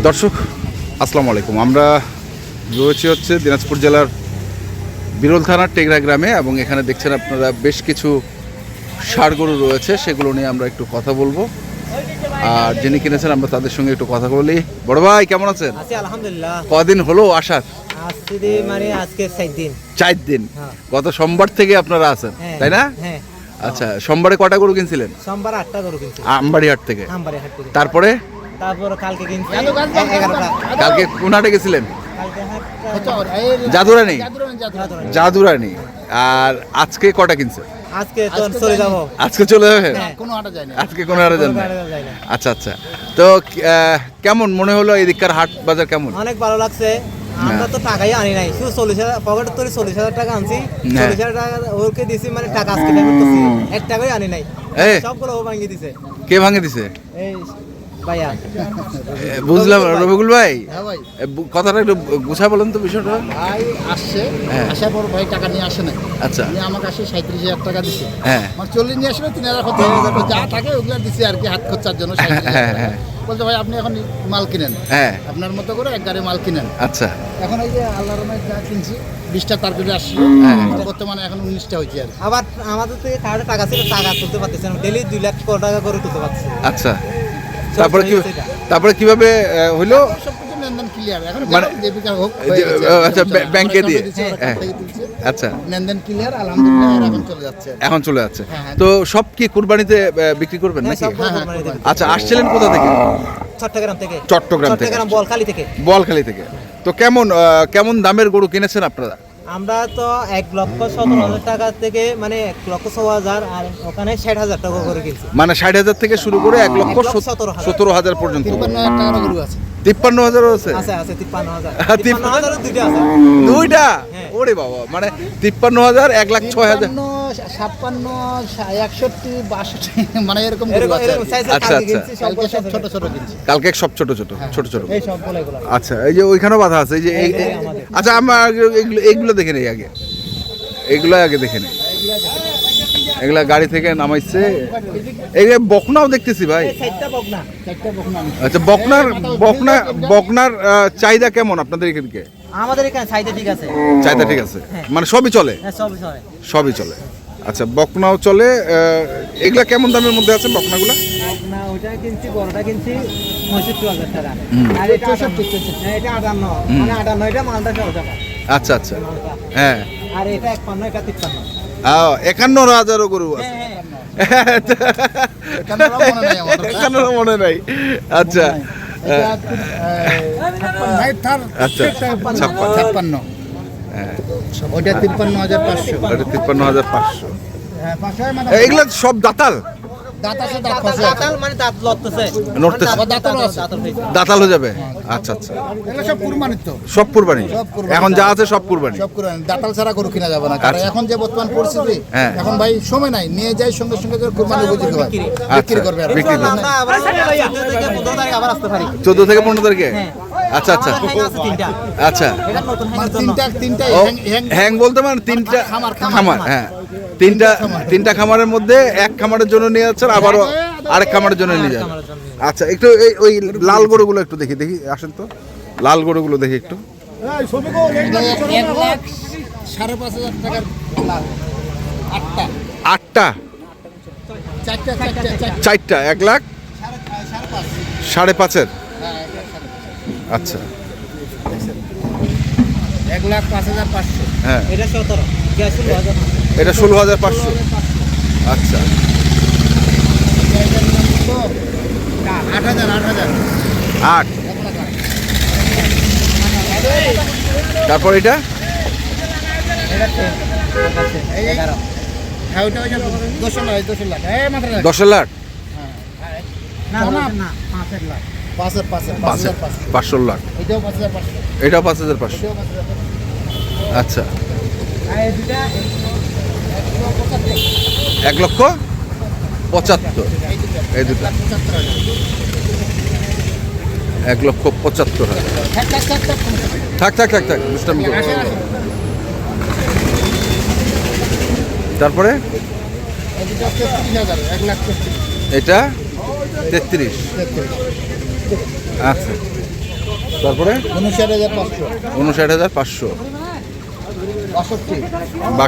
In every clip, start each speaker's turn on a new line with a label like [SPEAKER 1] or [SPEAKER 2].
[SPEAKER 1] দর্শক আসসালামু আলাইকুম। আমরা রয়েছি হচ্ছে দিনাজপুর জেলার বিরল থানার টেগরা গ্রামে এবং এখানে দেখছেন আপনারা বেশ কিছু ষাঁড় গরু রয়েছে, সেগুলো নিয়ে আমরা একটু কথা বলবো। আর যিনি কিনেছেন আমরা তাদের সঙ্গে একটু কথা বলি। বড় ভাই কেমন আছেন?
[SPEAKER 2] আছি আলহামদুলিল্লাহ।
[SPEAKER 1] কদিন হলো আসার?
[SPEAKER 2] আসছি মানে আজকে 4 দিন।
[SPEAKER 1] 4 দিন।
[SPEAKER 2] হ্যাঁ।
[SPEAKER 1] গত সোমবার থেকে আপনারা আছেন, তাই না?
[SPEAKER 2] হ্যাঁ।
[SPEAKER 1] আচ্ছা, সোমবারে কটা গরু কিনছিলেন?
[SPEAKER 2] সোমবার 8টা গরু কিনছি
[SPEAKER 1] আমবাড়িহাট থেকে।
[SPEAKER 2] আমবাড়িহাট থেকে।
[SPEAKER 1] তারপরে
[SPEAKER 2] কালকে কিনছি 11টা।
[SPEAKER 1] কালকে কোন হাটে গেছিলেন?
[SPEAKER 2] কালকে
[SPEAKER 1] জাদুরানি। জাদুরানি। আর আজকে কটা কিনছে?
[SPEAKER 2] আজকে তো চলে যাব।
[SPEAKER 1] আজকে চলে যাবে?
[SPEAKER 2] কোনো হাটে যাই না।
[SPEAKER 1] আজকে কোনো হাটে যান না? আচ্ছা আচ্ছা। তো কেমন মনে হলো এদিককার হাট বাজার কেমন?
[SPEAKER 2] অনেক ভালো লাগছে। আমরা তো টাকাই আনি নাই, শুধু 40,000 পকেটে তো 40,000 টাকা আনছি। 40,000 টাকা ওকে দিছি, মানে টাকা আজকে পেমেন্ট করছি। 1 টাকাই আনি নাই, সবগুলো ও ভাঙিয়ে দিছে।
[SPEAKER 1] কে ভাঙে দিছে?
[SPEAKER 2] এই ভাইয়া।
[SPEAKER 1] বুঝলাম। রবিকুল ভাই,
[SPEAKER 3] হ্যাঁ ভাই,
[SPEAKER 1] কথাটা একটু গুছায় বলেন তো বিষয়টা।
[SPEAKER 3] ভাই আসছে,
[SPEAKER 1] হ্যাঁ।
[SPEAKER 3] আসার পর ভাই টাকা নিয়ে আসে না।
[SPEAKER 1] আচ্ছা।
[SPEAKER 3] উনি আমাকে আসে 37,000 টাকা দিছে।
[SPEAKER 1] হ্যাঁ।
[SPEAKER 3] মানে 40 নিয়ে আসলে 3,000 খরচ হয়ে যাবে, যা থাকে ওগুলো দিছে আর কি, হাত খরচার জন্য 37,000 টাকা। বলতে ভাই আপনি এখন মাল কিনেন,
[SPEAKER 1] হ্যাঁ,
[SPEAKER 3] আপনার মতো করে এক গাড়ি মাল কিনেন।
[SPEAKER 1] আচ্ছা।
[SPEAKER 3] এখন এই যে আল্লাহর রহমতে যা কিনছি 20টা তার করে আসলো, বর্তমানে এখন 19টা হয়েছে আর কি।
[SPEAKER 2] আবার আমাদের থেকে কার্ডে টাকা ছিল, টাকা তুলতে পারতেছি না। ডেইলি 2 লাখ টাকা করে তুলতে পারছি।
[SPEAKER 1] আচ্ছা, তারপরে কিভাবে হইলো?
[SPEAKER 3] সবকিছু লেনদেন ক্লিয়ার এখন,
[SPEAKER 1] মানে
[SPEAKER 3] দেবিকা হোক
[SPEAKER 1] আচ্ছা, ব্যাংকে দিয়ে। হ্যাঁ। আচ্ছা,
[SPEAKER 3] লেনদেন ক্লিয়ার আলহামদুলিল্লাহ, এখন চলে যাচ্ছে।
[SPEAKER 1] এখন চলে যাচ্ছে।
[SPEAKER 3] হ্যাঁ।
[SPEAKER 1] তো সব কি কুরবানিতে বিক্রি করবেন নাকি? আচ্ছা, আসছিলেন কোথা থেকে?
[SPEAKER 2] চট্টগ্রাম থেকে।
[SPEAKER 1] চট্টগ্রাম থেকে।
[SPEAKER 2] চট্টগ্রাম বলখালি থেকে।
[SPEAKER 1] বলখালি থেকে। তো কেমন দামের গরু কিনেছেন আপনারা?
[SPEAKER 2] আমরা তো 1,17,000 টাকা থেকে, মানে 1,06,000, আর ওখানে 60,000 টাকা করে কিনছি।
[SPEAKER 1] মানে 60,000 থেকে শুরু করে 1,17,000 পর্যন্ত।
[SPEAKER 3] 53,000 টাকার গরু আছে।
[SPEAKER 1] 53,000 আছে?
[SPEAKER 2] আছে 53,000।
[SPEAKER 1] হ্যাঁ,
[SPEAKER 2] 53,000 দুইটা আছে।
[SPEAKER 1] দুইটা?
[SPEAKER 2] হ্যাঁ।
[SPEAKER 1] ওরে বাবা, মানে 53,000, 1,06,000।
[SPEAKER 3] 56, 61, 62, মানে এরকম গরু আছে।
[SPEAKER 2] এরকম size এর
[SPEAKER 1] আচ্ছা,
[SPEAKER 2] কালকে
[SPEAKER 1] আচ্ছা।
[SPEAKER 2] কিনছি,
[SPEAKER 3] কালকে সব
[SPEAKER 2] সব
[SPEAKER 3] ছোট ছোট কিনছি।
[SPEAKER 1] কালকে সব ছোট ছোট ছোট।
[SPEAKER 2] এই সবগুলো এগুলো।
[SPEAKER 1] আচ্ছা, এই যে ওইখানেও বাধা আছে, এই যে
[SPEAKER 2] এই আমাদের।
[SPEAKER 1] আচ্ছা, আমরা এগুলো দেখে নেই আগে। এগুলো আগে দেখে নেই। এগুলা গাড়ি থেকে নামাইছে। এই যে বকনাও দেখতেছি ভাই।
[SPEAKER 2] এই সাইডটা বকনা।
[SPEAKER 3] চারটা বকনা আনছি।
[SPEAKER 1] আচ্ছা, বকনার চাহিদা কেমন আপনাদের এখানে?
[SPEAKER 2] আমাদের এখানে চাহিদা ঠিক আছে।
[SPEAKER 1] চাহিদা ঠিক আছে,
[SPEAKER 2] হ্যাঁ।
[SPEAKER 1] মানে সবই চলে?
[SPEAKER 2] হ্যাঁ, সবই চলে।
[SPEAKER 1] সবই চলে। আচ্ছা, বকনাও চলে। এগুলা কেমন দামের মধ্যে আছে বকনাগুলা?
[SPEAKER 2] বকনা ওইটা কিনছি, বড়টা কিনছি 65,000 টাকা। আর এটা 65, হ্যাঁ, এটা 58, মানে 58, এটা মালটা চলে যাবে।
[SPEAKER 1] আচ্ছা আচ্ছা, হ্যাঁ।
[SPEAKER 2] আর এটা 51, এটা 53।
[SPEAKER 1] 51,000 গরু আছে?
[SPEAKER 2] হ্যাঁ।
[SPEAKER 3] এখানেও মনে নাই আমার।
[SPEAKER 1] এখানেও মনে নাই। আচ্ছা।
[SPEAKER 3] এটা 56,
[SPEAKER 1] আচ্ছা,
[SPEAKER 3] 56।
[SPEAKER 1] হ্যাঁ,
[SPEAKER 3] ওইটা 53,500।
[SPEAKER 1] এটা 53,500।
[SPEAKER 3] হ্যাঁ, 500 মানে
[SPEAKER 1] এগুলা সব দাতাল?
[SPEAKER 3] দাঁত আছে, দাঁত খসে আছে।
[SPEAKER 2] দাঁতাল মানে দাঁত লড়তেছে।
[SPEAKER 1] নড়তেছে।
[SPEAKER 3] আবার দাঁতালও আছে।
[SPEAKER 2] দাঁতাল হয়েছে।
[SPEAKER 1] দাতাল হয়ে যাবে? আচ্ছা আচ্ছা।
[SPEAKER 3] এগুলো সব কুরবানির তো।
[SPEAKER 1] সব কুরবানি?
[SPEAKER 3] সব কুরবানি।
[SPEAKER 1] এখন যা আছে সব কুরবানি?
[SPEAKER 3] সব কুরবানি। দাঁতাল ছাড়া গরু কিনা যাবে না, কারণ
[SPEAKER 1] আচ্ছা।
[SPEAKER 3] এখন যে বর্তমান পরিস্থিতি,
[SPEAKER 1] হ্যাঁ।
[SPEAKER 3] এখন ভাই সময় নাই, নিয়ে যাই সঙ্গে সঙ্গে যে কুরবানি উপযোগী হয়, বিক্রি করবে আর কি।
[SPEAKER 1] বিক্রি করবে।
[SPEAKER 2] আমরা আবার 14 থেকে 15 তারিখ আবার আসতে পারি।
[SPEAKER 1] 14 থেকে 15 তারিখে?
[SPEAKER 2] হ্যাঁ।
[SPEAKER 1] আচ্ছা আচ্ছা।
[SPEAKER 2] আমাদের হ্যাং আছে 3টা।
[SPEAKER 1] আচ্ছা।
[SPEAKER 2] এটা নতুন
[SPEAKER 3] মানে
[SPEAKER 2] হ্যাংয়ের জন্য।
[SPEAKER 3] তিনটাই
[SPEAKER 1] ও,
[SPEAKER 3] হ্যাং
[SPEAKER 1] হ্যাং বলতে মানে তিনটা
[SPEAKER 3] খামার।
[SPEAKER 1] খামার? হ্যাঁ, তিনটা খামারের মধ্যে এক খামারের জন্য নিয়ে যাচ্ছেন, আবারও আরেক খামারের জন্য নিয়ে যাবেন।
[SPEAKER 2] খামারের জন্য।
[SPEAKER 1] আচ্ছা, একটু ওই লাল গরুগুলো একটু দেখি আসেন তো। লাল গরুগুলো দেখি একটু।
[SPEAKER 3] 1,05,000 টাকার লাল। 8টা।
[SPEAKER 1] 8টা?
[SPEAKER 3] চারটা।
[SPEAKER 1] 4টা 1,05,500? আচ্ছা,
[SPEAKER 3] 1,05,500।
[SPEAKER 1] হ্যাঁ।
[SPEAKER 2] এটা 17, গ্যাস 16,000।
[SPEAKER 1] এটা 16,500। আচ্ছা।
[SPEAKER 3] 8,000।
[SPEAKER 1] 8। তারপর এটা?
[SPEAKER 2] এটা 11।
[SPEAKER 3] হ্যাঁ, ওইটা 10 লাখ। এই মাত্র
[SPEAKER 1] 10 লাখ?
[SPEAKER 2] না, না, 5 লাখ।
[SPEAKER 3] 5,000।
[SPEAKER 1] 500 লাখ?
[SPEAKER 3] এটাও 5,500।
[SPEAKER 1] এটাও 5,500?
[SPEAKER 3] এটাও 5,500।
[SPEAKER 1] আচ্ছা।
[SPEAKER 2] আর এই দুটা
[SPEAKER 1] 1,75,000? এই দুটো 1,75,000। থাক দুষ্টামি করো। তারপরে
[SPEAKER 3] এটা 33,000, 1,33,000।
[SPEAKER 1] এটা 33। আচ্ছা, তারপরে
[SPEAKER 3] 59,500,
[SPEAKER 1] 59,500,
[SPEAKER 3] 62,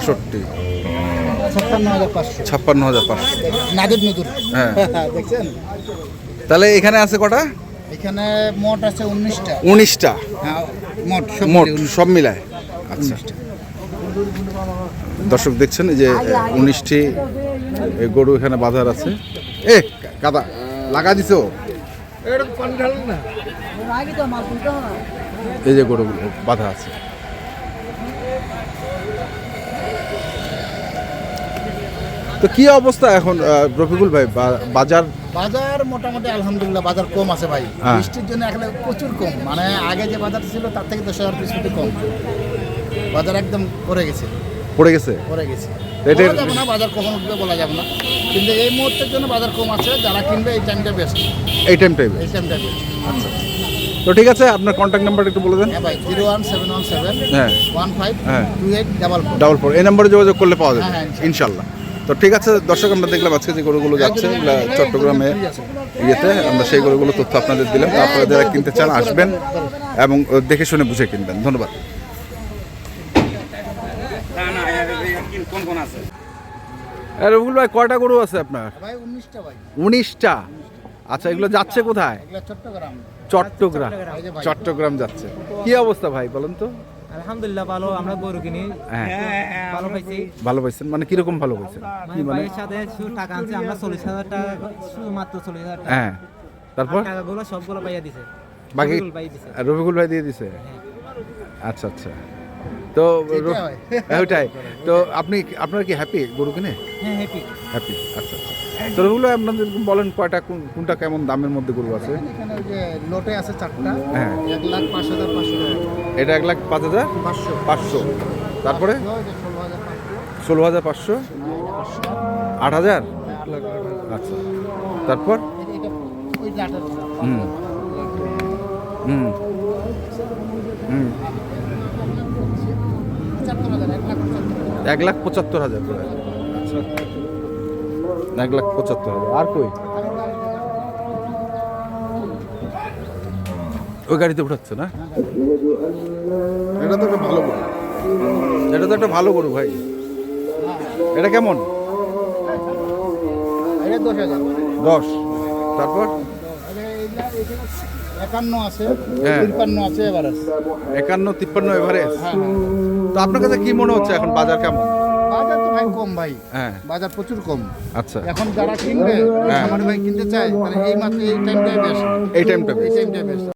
[SPEAKER 1] 62,
[SPEAKER 3] 56,500,
[SPEAKER 1] 56,500।
[SPEAKER 3] নাদের নতুন।
[SPEAKER 1] হ্যাঁ।
[SPEAKER 3] দেখছেন,
[SPEAKER 1] তাহলে এখানে আছে কটা?
[SPEAKER 3] এখানে মোট আছে 19টা।
[SPEAKER 1] 19টা
[SPEAKER 3] হ্যাঁ, মোট সব
[SPEAKER 1] মোট
[SPEAKER 3] মিলিয়ে
[SPEAKER 1] সব মিলায়। আচ্ছা, দর্শক দেখছেন এই যে 19টি গরু এখানে বাঁধার আছে। এ কাদা লাগা দিছো, এই যে গরুগুলো বাঁধা আছে। তো কি অবস্থা এখন রফিকুল ভাই, বাজার?
[SPEAKER 3] বাজার মোটামুটি আলহামদুলিল্লাহ বাজার কম আছে ভাই।
[SPEAKER 1] হ্যাঁ।
[SPEAKER 3] বৃষ্টির জন্য এখানে প্রচুর কম, মানে আগে যে বাজার ছিল তার থেকে 10,000 পিস মতো কম। বাজার একদম পড়ে গেছে,
[SPEAKER 1] পড়ে গেছে।
[SPEAKER 3] পড়ে গেছে।
[SPEAKER 1] এটার-
[SPEAKER 3] বলা যাবে না বাজার কখন উঠবে বলা যাবে না, কিন্তু এই মুহূর্তের জন্য বাজার কম আছে। যারা কিনবে এই টাইমটা বেস্ট,
[SPEAKER 1] এই টাইমটাই।
[SPEAKER 3] এই টাইমটা বেস্ট।
[SPEAKER 1] আচ্ছা, তো ঠিক আছে, আপনার কন্ট্যাক্ট নাম্বারটা একটু বলে দেন।
[SPEAKER 3] হ্যাঁ ভাই, 01717
[SPEAKER 1] হ্যাঁ।
[SPEAKER 3] 152844।
[SPEAKER 1] 44 এই নম্বরে যোগাযোগ করলে পাওয়া যাবে
[SPEAKER 3] হ্যাঁ,
[SPEAKER 1] ইনশাল্লাহ। তো ঠিক আছে দর্শক, আমরা দেখলাম আজকে যে গরুগুলো যাচ্ছে এগুলা চট্টগ্রামে ইয়েতে, আমরা সেই গরুগুলো তথ্য আপনাদের দিলাম। আপনারা যারা কিনতে চান আসবেন এবং দেখে শুনে বুঝে কিনবেন। ধন্যবাদ। রবিউল ভাই, কয়টা গরু আছে আপনার?
[SPEAKER 3] ভাই 19টা ভাই।
[SPEAKER 1] 19টা। আচ্ছা, এগুলো যাচ্ছে কোথায়?
[SPEAKER 3] এগুলো চট্টগ্রাম।
[SPEAKER 1] চট্টগ্রাম।
[SPEAKER 3] এই যে ভাই।
[SPEAKER 1] চট্টগ্রাম যাচ্ছে। কি অবস্থা ভাই বলেন তো?
[SPEAKER 2] আলহামদুলিল্লাহ ভালো, আমরা গরু কিনি
[SPEAKER 1] হ্যাঁ,
[SPEAKER 2] ভালো পাইছি।
[SPEAKER 1] ভালো পাইছেন মানে কিরকম ভালো পাইছেন? কি মানে?
[SPEAKER 2] ভাইয়ের সাথে শুধু টাকা আনছি আমরা 40,000 টাকা, শুধুমাত্র 40,000 টাকা।
[SPEAKER 1] হ্যাঁ, তারপর
[SPEAKER 2] আর টাকাগুলো সবগুলো পাইয়া দিছে,
[SPEAKER 1] বাকি
[SPEAKER 2] রবিউল ভাই দিছে।
[SPEAKER 1] রফিকুল ভাই দিয়ে দিছে। আচ্ছা আচ্ছা, তো
[SPEAKER 3] যেটা হয়।
[SPEAKER 1] ওইটাই তো। আপনারা কি হ্যাপি গরু কিনে?
[SPEAKER 2] হ্যাঁ, হ্যাপি।
[SPEAKER 1] হ্যাপি। আচ্ছা আচ্ছা, তো ওগুলো আপনাদের বলেন কয়টা, কোনটা কেমন দামের মধ্যে গরু আছে?
[SPEAKER 3] এখানে ওই যে লোটে আছে 4টা,
[SPEAKER 1] হ্যাঁ।
[SPEAKER 3] 1,05,500 টাকা।
[SPEAKER 1] এটা 1,05,500,
[SPEAKER 3] 500।
[SPEAKER 1] তারপরে
[SPEAKER 3] ওই যে 16,500।
[SPEAKER 1] 16,500, 8,000। আচ্ছা, তারপর
[SPEAKER 3] এটা ওই লাটার।
[SPEAKER 1] হুম হুম হুম
[SPEAKER 3] 75,000,
[SPEAKER 1] 1,75,000 করে। আচ্ছা, 1,75,000। আর কই ওই গাড়িতে উঠাচ্ছে না? এটা তো একটা ভালো গরু, এটা তো একটা ভালো গরু ভাই। এটা কেমন?
[SPEAKER 3] এটা 10,000।
[SPEAKER 1] 10। তারপর
[SPEAKER 3] 51 আছে,
[SPEAKER 1] হ্যাঁ।
[SPEAKER 3] 53 আছে, এবার আছে।
[SPEAKER 1] 51, 53 এভারেজ।
[SPEAKER 3] হ্যাঁ,
[SPEAKER 1] তো আপনার কাছে কি মনে হচ্ছে এখন বাজার কেমন?
[SPEAKER 3] বাজার তো ভাই কম ভাই,
[SPEAKER 1] হ্যাঁ।
[SPEAKER 3] বাজার প্রচুর কম।
[SPEAKER 1] আচ্ছা,
[SPEAKER 3] এখন যারা কিনবে,
[SPEAKER 1] হ্যাঁ।
[SPEAKER 3] আমার ভাই কিনতে চায়, তাহলে এই মাত্র এই টাইমটাই বেস্ট,
[SPEAKER 1] এই টাইমটা
[SPEAKER 3] এই টাইমটাই বেস্ট।